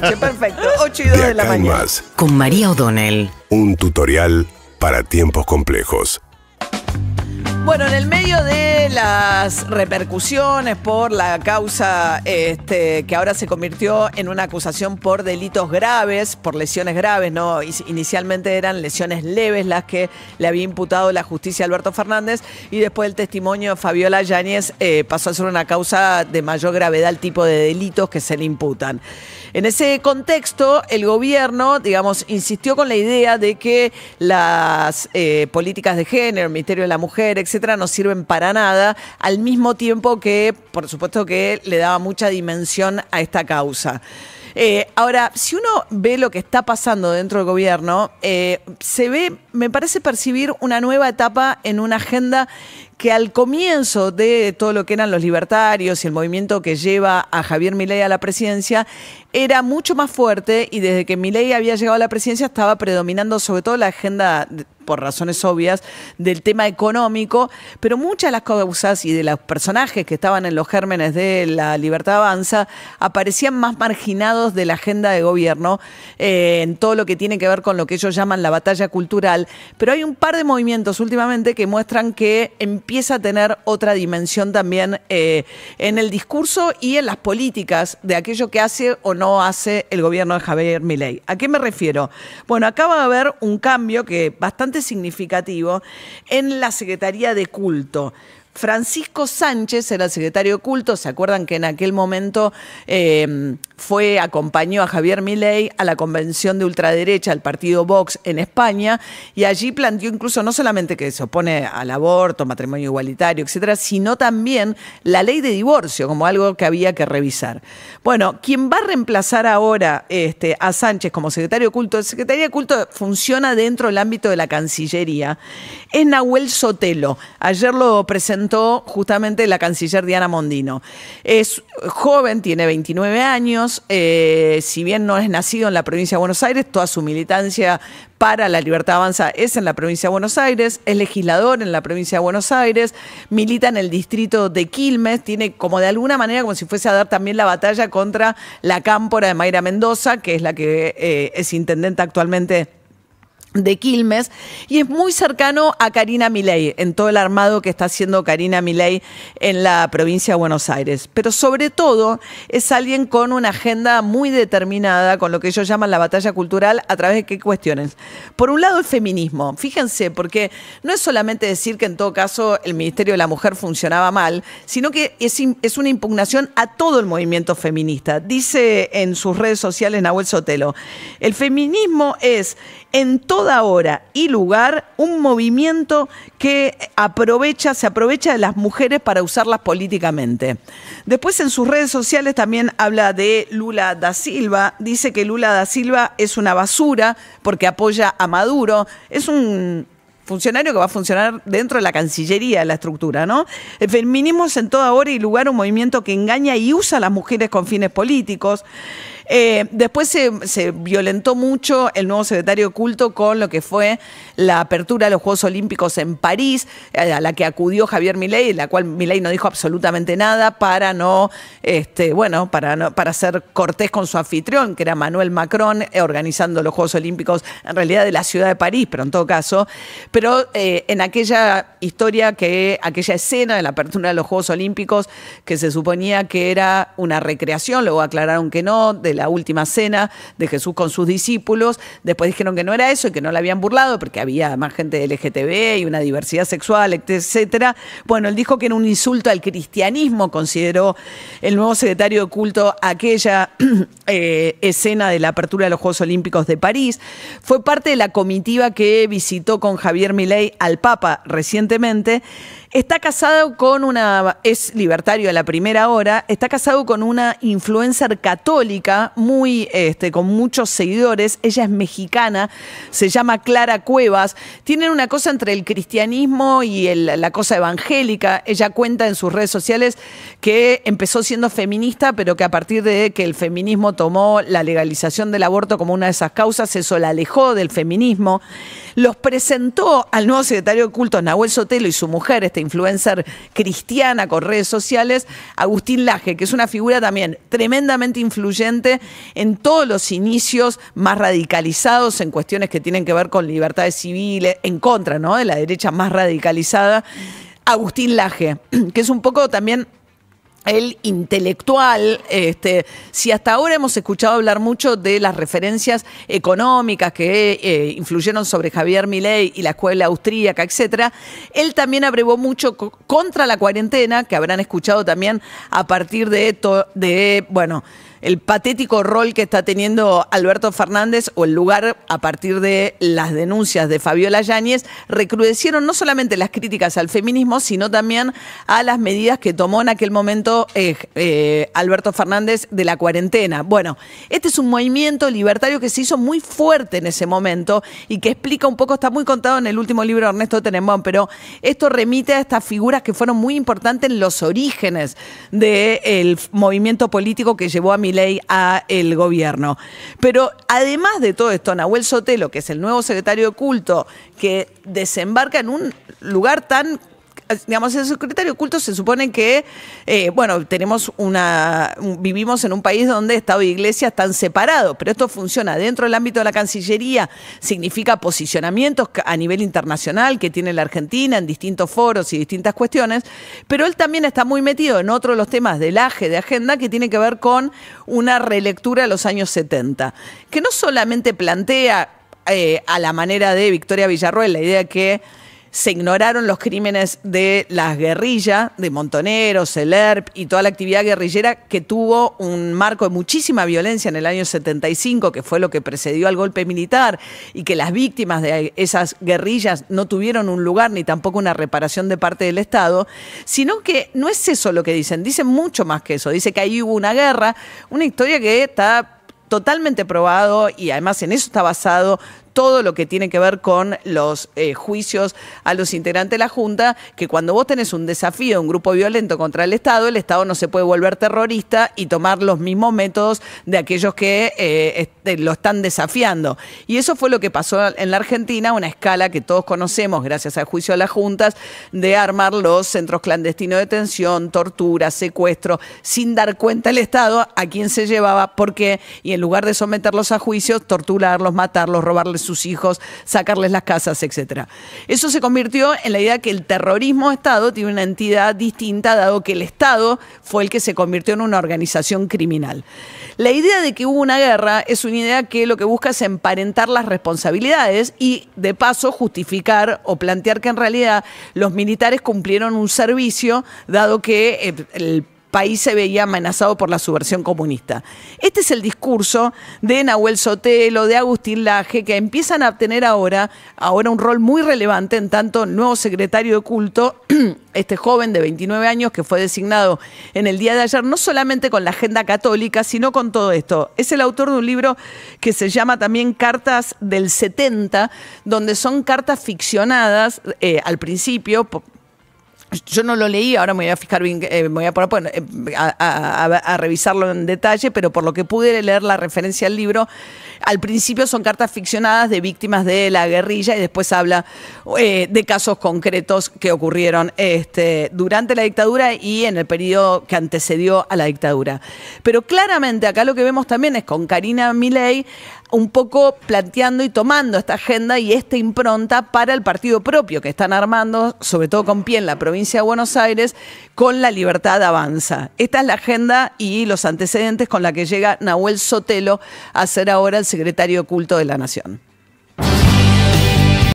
boliche, perfecto. 8 y 2 de la acá en mañana. más, Con María O'Donnell. un tutorial para tiempos complejos. Bueno, en el medio de las repercusiones por la causa que ahora se convirtió en una acusación por delitos graves, por lesiones graves, ¿no? Inicialmente eran lesiones leves las que le había imputado la justicia a Alberto Fernández, y después el testimonio de Fabiola Yáñez pasó a ser una causa de mayor gravedad, el tipo de delitos que se le imputan. En ese contexto, el gobierno, digamos, insistió con la idea de que las políticas de género, el Ministerio de la Mujer, etcétera, no sirven para nada, al mismo tiempo que, por supuesto, que le daba mucha dimensión a esta causa. Ahora, si uno ve lo que está pasando dentro del gobierno, me parece percibir una nueva etapa en una agenda que al comienzo de todo lo que eran los libertarios y el movimiento que lleva a Javier Milei a la presidencia era mucho más fuerte, y desde que Milei había llegado a la presidencia estaba predominando sobre todo la agenda, por razones obvias, del tema económico, pero muchas de las causas y de los personajes que estaban en los gérmenes de La Libertad Avanza aparecían más marginados de la agenda de gobierno en todo lo que tiene que ver con lo que ellos llaman la batalla cultural. Pero hay un par de movimientos últimamente que muestran que empieza a tener otra dimensión también en el discurso y en las políticas de aquello que hace o no hace el gobierno de Javier Milei. ¿A qué me refiero? Bueno, acaba de haber un cambio que bastante significativo en la Secretaría de Culto. Francisco Sánchez era el secretario de Culto. ¿Se acuerdan que en aquel momento acompañó a Javier Milei a la convención de ultraderecha, al partido Vox en España, y allí planteó incluso no solamente que se opone al aborto, matrimonio igualitario, etcétera, sino también la ley de divorcio como algo que había que revisar? Bueno, quien va a reemplazar ahora a Sánchez como secretario de Culto, el secretario de Culto funciona dentro del ámbito de la Cancillería, es Nahuel Sotelo. Ayer lo presentó justamente la canciller Diana Mondino. Es joven, tiene 29 años, si bien no es nacido en la provincia de Buenos Aires, toda su militancia para La Libertad Avanza es en la provincia de Buenos Aires, es legislador en la provincia de Buenos Aires, milita en el distrito de Quilmes, tiene como de alguna manera como si fuese a dar también la batalla contra la cámpora de Mayra Mendoza, que es la que es intendente actualmente de Quilmes, y es muy cercano a Karina Milei en todo el armado que está haciendo Karina Milei en la provincia de Buenos Aires. Pero sobre todo es alguien con una agenda muy determinada con lo que ellos llaman la batalla cultural. ¿A través de qué cuestiones? Por un lado, el feminismo. Fíjense, porque no es solamente decir que en todo caso el Ministerio de la Mujer funcionaba mal, sino que es una impugnación a todo el movimiento feminista. Dice en sus redes sociales Nahuel Sotelo: el feminismo es en toda hora y lugar un movimiento que se aprovecha de las mujeres para usarlas políticamente. Después en sus redes sociales también habla de Lula da Silva, dice que Lula da Silva es una basura porque apoya a Maduro, es un funcionario que va a funcionar dentro de la Cancillería, de la estructura, ¿no? El feminismo es en toda hora y lugar un movimiento que engaña y usa a las mujeres con fines políticos. Después se violentó mucho el nuevo secretario de Culto con lo que fue la apertura de los Juegos Olímpicos en París, a la que acudió Javier Milei, en la cual Milei no dijo absolutamente nada para para ser cortés con su anfitrión, que era Manuel Macron, organizando los Juegos Olímpicos, en realidad de la ciudad de París, pero en todo caso. Pero en aquella historia, aquella escena de la apertura de los Juegos Olímpicos, que se suponía que era una recreación, luego aclararon que no, de la última cena de Jesús con sus discípulos. Después dijeron que no era eso y que no la habían burlado porque había más gente LGTB y una diversidad sexual, etcétera. Bueno, él dijo que era un insulto al cristianismo, consideró el nuevo secretario de Culto aquella escena de la apertura de los Juegos Olímpicos de París. Fue parte de la comitiva que visitó con Javier Milei al Papa recientemente. Está casado es libertario de la primera hora, está casado con una influencer católica con muchos seguidores. Ella es mexicana, se llama Clara Cuevas. Tienen una cosa entre el cristianismo y la cosa evangélica. Ella cuenta en sus redes sociales que empezó siendo feminista, pero que a partir de que el feminismo tomó la legalización del aborto como una de esas causas, eso la alejó del feminismo. Los presentó al nuevo secretario de Culto, Nahuel Sotelo, y su mujer, esta esta influencer cristiana con redes sociales, Agustín Laje, que es una figura también tremendamente influyente en todos los inicios más radicalizados en cuestiones que tienen que ver con libertades civiles, en contra, ¿no?, de la derecha más radicalizada. Agustín Laje, que es un poco también el intelectual. Si hasta ahora hemos escuchado hablar mucho de las referencias económicas que influyeron sobre Javier Milei y la escuela austríaca, etcétera, él también abrevó mucho contra la cuarentena, que habrán escuchado también a partir de bueno, el patético rol que está teniendo Alberto Fernández, o el lugar a partir de las denuncias de Fabiola Yáñez, recrudecieron no solamente las críticas al feminismo, sino también a las medidas que tomó en aquel momento Alberto Fernández de la cuarentena. Bueno, este es un movimiento libertario que se hizo muy fuerte en ese momento y que explica un poco, está muy contado en el último libro de Ernesto Tenenbaum, pero esto remite a estas figuras que fueron muy importantes en los orígenes del movimiento político que llevó a Milei a el gobierno. Pero además de todo esto, Nahuel Sotelo, que es el nuevo secretario de Culto, que desembarca en un lugar tan, digamos, el secretario de Culto se supone que, bueno, vivimos en un país donde Estado e Iglesia están separados, pero esto funciona dentro del ámbito de la Cancillería, significa posicionamientos a nivel internacional que tiene la Argentina en distintos foros y distintas cuestiones, pero él también está muy metido en otro de los temas del AGE, de agenda, que tiene que ver con una relectura de los años 70, que no solamente plantea a la manera de Victoria Villarroel la idea que se ignoraron los crímenes de las guerrillas, de Montoneros, el ERP y toda la actividad guerrillera que tuvo un marco de muchísima violencia en el año 75, que fue lo que precedió al golpe militar, y que las víctimas de esas guerrillas no tuvieron un lugar ni tampoco una reparación de parte del Estado, sino que no es eso lo que dicen mucho más que eso. Dice que ahí hubo una guerra, una historia que está totalmente probado y además en eso está basado todo lo que tiene que ver con los juicios a los integrantes de la Junta, que cuando vos tenés un desafío de un grupo violento contra el Estado no se puede volver terrorista y tomar los mismos métodos de aquellos que lo están desafiando. Y eso fue lo que pasó en la Argentina, una escala que todos conocemos gracias al juicio a las juntas, de armar los centros clandestinos de detención, tortura, secuestro, sin dar cuenta el Estado a quién se llevaba, por qué, y en lugar de someterlos a juicios, torturarlos, matarlos, robarles sus hijos, sacarles las casas, etcétera. Eso se convirtió en la idea que el terrorismo de Estado tiene una entidad distinta, dado que el Estado fue el que se convirtió en una organización criminal. La idea de que hubo una guerra es una idea que lo que busca es emparentar las responsabilidades y, de paso, justificar o plantear que en realidad los militares cumplieron un servicio, dado que el país se veía amenazado por la subversión comunista. Este es el discurso de Nahuel Sotelo, de Agustín Laje, que empiezan a tener ahora un rol muy relevante, en tanto nuevo secretario de Culto, este joven de 29 años que fue designado en el día de ayer, no solamente con la agenda católica, sino con todo esto. Es el autor de un libro que se llama también Cartas del 70, donde son cartas ficcionadas al principio. Yo no lo leí, ahora me voy a fijar bien, me voy a poner a revisarlo en detalle, pero por lo que pude leer la referencia al libro, al principio son cartas ficcionadas de víctimas de la guerrilla y después habla de casos concretos que ocurrieron durante la dictadura y en el periodo que antecedió a la dictadura. Pero claramente acá lo que vemos también es con Karina Milei un poco planteando y tomando esta agenda y esta impronta para el partido propio que están armando, sobre todo con pie en la provincia de Buenos Aires, con La Libertad Avanza. Esta es la agenda y los antecedentes con la que llega Nahuel Sotelo a ser ahora el secretario de Culto de la Nación.